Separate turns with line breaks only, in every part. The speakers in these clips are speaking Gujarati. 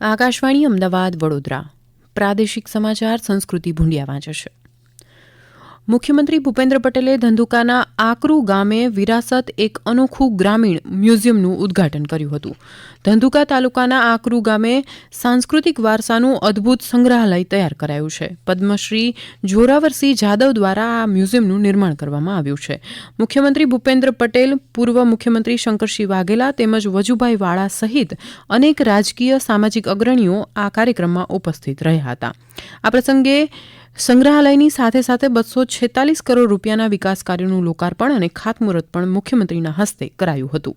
આકાશવાણી અમદાવાદ વડોદરા પ્રાદેશિક સમાચાર સંસ્કૃતિ ભૂંડિયા વાંચે છે. મુખ્યમંત્રી ભૂપેન્દ્ર પટેલે ધંધુકાના આકરુ ગામે વિરાસત એક અનોખું ગ્રામીણ મ્યુઝિયમનું ઉદ્ઘાટન કર્યું હતું. ધંધુકા તાલુકાના આકરુ ગામે સાંસ્કૃતિક વારસાનું અદ્ભુત સંગ્રહાલય તૈયાર કરાયું છે. પદ્મશ્રી જોરાવરસિંહ જાદવ દ્વારા આ મ્યુઝિયમનું નિર્માણ કરવામાં આવ્યું છે. મુખ્યમંત્રી ભૂપેન્દ્ર પટેલ, પૂર્વ મુખ્યમંત્રી શંકરસિંહ વાઘેલા તેમજ વજુભાઈ વાળા સહિત અનેક રાજકીય સામાજિક અગ્રણીઓ આ કાર્યક્રમમાં ઉપસ્થિત રહ્યા હતા. આ પ્રસંગે સંગ્રહાલયની સાથે સાથે 246 કરોડ રૂપિયાના વિકાસ કાર્યોનું લોકાર્પણ અને ખાતમુહૂર્ત પણ મુખ્યમંત્રીના હસ્તે કરાયું હતું.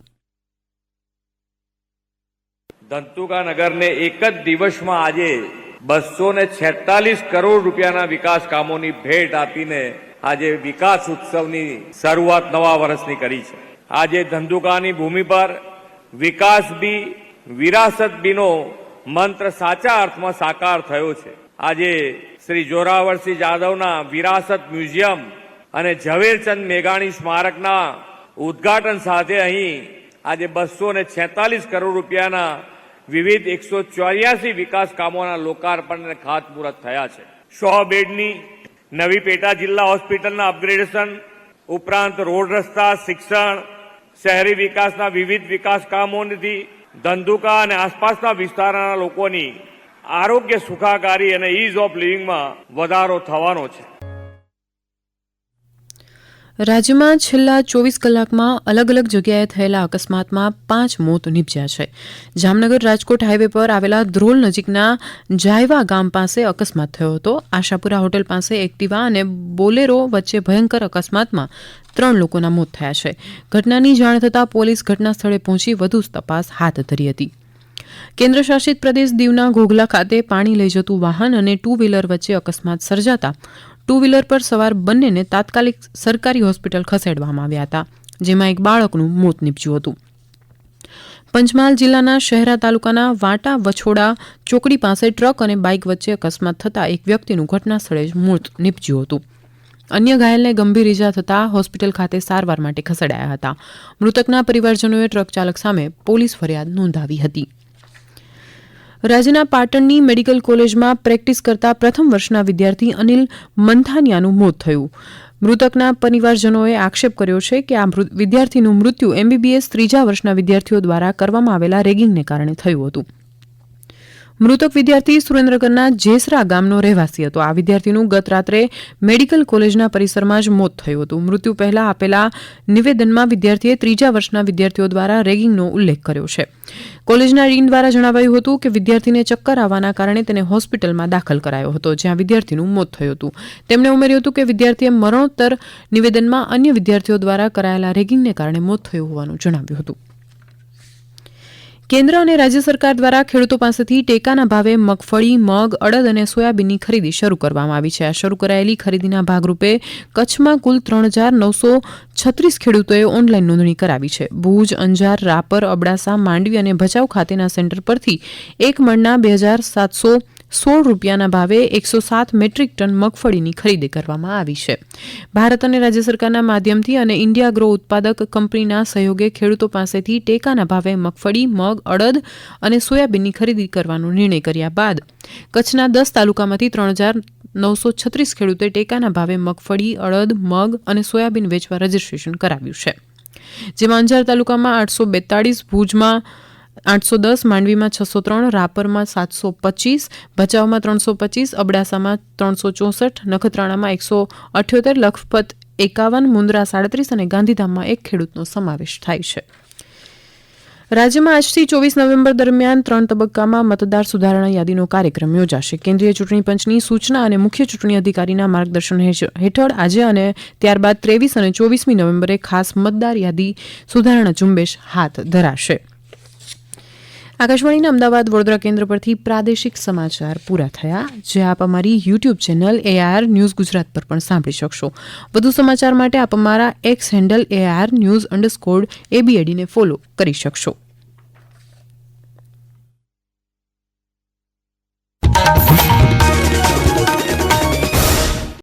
ધંધુકા નગરને એક જ દિવસમાં આજે 246 કરોડ રૂપિયાના વિકાસ કામોની ભેટ આપીને આજે વિકાસ ઉત્સવની શરૂઆત નવા વર્ષની કરી છે. આજે ધંધુકાની ભૂમિ પર વિકાસ બી વિરાસત બીનો મંત્ર સાચા અર્થમાં સાકાર થયો છે. આજે શ્રી જોરાવરસિંહ જાદવના વિરાસત મ્યુઝિયમ અને ઝવેરચંદ મેઘાણી સ્મારકના ઉદ્ઘાટન સાથે અહીં આજે 246 કરોડ રૂપિયાના વિવિધ 184 વિકાસ કામોના લોકાર્પણ અને ખાતમુહૂર્ત થયા છે. 100 બેડની નવી પેટા જિલ્લા હોસ્પિટલના અપગ્રેડેશન ઉપરાંત રોડ રસ્તા, શિક્ષણ, શહેરી વિકાસના વિવિધ વિકાસ કામોથી ધંધુકા અને આસપાસના વિસ્તારના લોકોની આરોગ્ય, સુખાકારી અને ઇઝ ઓફ લિવિંગમાં વધારો થવાનો છે.
રાજ્યમાં છેલ્લા 24 કલાકમાં અલગ અલગ જગ્યાએ થયેલા અકસ્માતમાં 5 મોત નીપજ્યા છે. જામનગર રાજકોટ હાઈવે પર આવેલા ધ્રોલ નજીકના જાયવા ગામ પાસે અકસ્માત થયો હતો. આશાપુરા હોટેલ પાસે એક્ટિવા અને બોલેરો વચ્ચે ભયંકર અકસ્માતમાં 3 લોકોના મોત થયા છે. ઘટનાની જાણ થતાં પોલીસ ઘટના સ્થળે પહોંચી વધુ તપાસ હાથ ધરી હતી. કેન્દ્ર શાસિત પ્રદેશ દીવના ઘોઘલા ખાતે પાણી લઈ જતું વાહન અને 2 વ્હીલર વચ્ચે અકસ્માત સર્જાતા 2 વ્હીલર પર સવાર બંનેને તાત્કાલિક સરકારી હોસ્પિટલ ખસેડવામાં આવ્યા હતા, જેમાં એક બાળકનું મોત નીપજ્યું હતું. પંચમહાલ જિલ્લાના શહેરા તાલુકાના વાટા વછોડા ચોકડી પાસે ટ્રક અને બાઇક વચ્ચે અકસ્માત થતાં એક વ્યક્તિનું ઘટના સ્થળે જ મોત નીપજ્યું હતું. અન્ય ઘાયલને ગંભીર ઇજા થતાં હોસ્પિટલ ખાતે સારવાર માટે ખસેડાયા હતા. મૃતકના પરિવારજનોએ ટ્રક ચાલક સામે પોલીસ ફરિયાદ નોંધાવી હતી. રાજ્યના પાટણની મેડિકલ કોલેજમાં પ્રેક્ટિસ કરતા પ્રથમ વર્ષના વિદ્યાર્થી અનિલ મંથાનિયાનું મોત થયું. મૃતકના પરિવારજનોએ આક્ષેપ કર્યો છે કે આ વિદ્યાર્થીનું મૃત્યુ MBBS 3જા વર્ષના વિદ્યાર્થીઓ દ્વારા કરવામાં આવેલા રેગિંગને કારણે થયું હતું. મૃતક વિદ્યાર્થી સુરેન્દ્રનગરના જેસરા ગામનો રહેવાસી હતો. આ વિદ્યાર્થીનું ગત રાત્રે મેડિકલ કોલેજના પરિસરમાં જ મોત થયું હતું. મૃત્યુ પહેલા આપેલા નિવેદનમાં વિદ્યાર્થીએ 3જા વર્ષના વિદ્યાર્થીઓ દ્વારા રેગિંગનો ઉલ્લેખ કર્યો છે. કોલેજના ડીન દ્વારા જણાવાયું હતું કે વિદ્યાર્થીને ચક્કર આવવાના કારણે તેને હોસ્પિટલમાં દાખલ કરાયો હતો, જ્યાં વિદ્યાર્થીનું મોત થયું હતું. તેમણે ઉમેર્યું હતું કે વિદ્યાર્થીએ મરણોત્તર નિવેદનમાં અન્ય વિદ્યાર્થીઓ દ્વારા કરાયેલા રેગિંગને કારણે મોત થયું હોવાનું જણાવ્યું હતું. કેન્દ્ર અને રાજ્ય સરકાર દ્વારા ખેડૂતો પાસેથી ટેકાના ભાવે મગફળી, મગ, અડદ અને સોયાબીનની ખરીદી શરૂ કરવામાં આવી છે. આ શરૂ કરાયેલી ખરીદીના ભાગરૂપે કચ્છમાં કુલ 3,936 ખેડૂતોએ ઓનલાઈન નોંધણી કરાવી છે. ભુજ, અંજાર, રાપર, અબડાસા, માંડવી અને ભચાઉ ખાતેના સેન્ટર પરથી એક મણના 2,716 રૂપિયાના ભાવે 107 મેટ્રિક ટન મગફળીની ખરીદી કરવામાં આવી છે. ભારત અને રાજ્ય સરકારના માધ્યમથી અને ઇન્ડિયા ગ્રો ઉત્પાદક કંપનીના સહયોગે ખેડૂતો પાસેથી ટેકાના ભાવે મગફળી, મગ, અડદ અને સોયાબીનની ખરીદી કરવાનો નિર્ણય કર્યા બાદ કચ્છના 10 તાલુકામાંથી 3,936 ખેડૂતોએ ટેકાના ભાવે મગફળી, અડદ, મગ અને સોયાબીન વેચવા રજીસ્ટ્રેશન કરાવ્યું છે. જેમાં અંજાર તાલુકામાં 842, ભુજમાં 810, માંડવીમાં 603, રાપરમાં 725, ભચાઉમાં 325, અબડાસામાં 364, નખત્રાણામાં 178, લખપત 51, મુન્દ્રા 37 અને ગાંધીધામમાં 1 ખેડૂતનો સમાવેશ થાય છે. રાજ્યમાં આજથી 24 નવેમ્બર દરમિયાન 3 તબક્કામાં મતદાર સુધારણા યાદીનો કાર્યક્રમ યોજાશે. કેન્દ્રીય ચૂંટણી પંચની સૂચના અને મુખ્ય ચૂંટણી અધિકારીના માર્ગદર્શન હેઠળ આજે અને ત્યારબાદ 23 અને 24મી નવેમ્બરે ખાસ મતદાર યાદી સુધારણા ઝુંબેશ હાથ ધરાશે. આકાશવાણીના અમદાવાદ વડોદરા કેન્દ્ર પરથી પ્રાદેશિક સમાચાર પૂરા થયા. જે આપ અમારી YouTube channel AIR news Gujarat પર પણ સાંભળી શકશો. વધુ સમાચાર માટે આપ અમારા X હેન્ડલ AIR News_ABAD ને ફોલો કરી શકશો.